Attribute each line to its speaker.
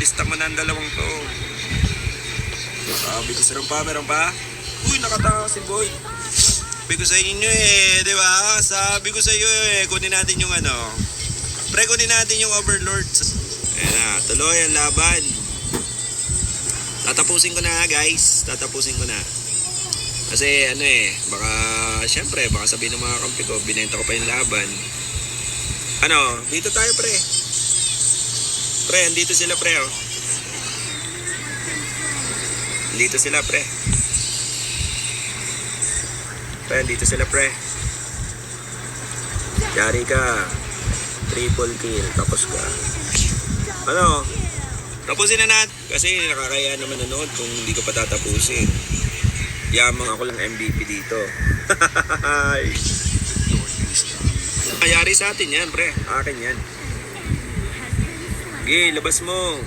Speaker 1: ilista mo na ang dalawang to. Sabi ko meron pa? Uy, nakatawa si Boy. Sabi ko sa inyo di ba? Sabi ko sa iyo kunin natin yung ano. Pre, kunin natin yung Overlord. Ayan na, tuloy ang laban. Tatapusin ko na guys. Tatapusin ko na. Kasi baka syempre, baka sabihin ng mga kampi ko, binenta ko pa yung laban. Dito tayo pre. Pre, andito sila pre oh. Andito sila pre. Pre, andito sila pre. Yari ka. Triple kill, tapos ka. Tapusin na natin. Kasi nakakaya naman nanood kung hindi ko pa tatapusin. Yamang ako lang MVP dito. Kayari sa atin yan, pre. Akin yan. Okay, labas mo.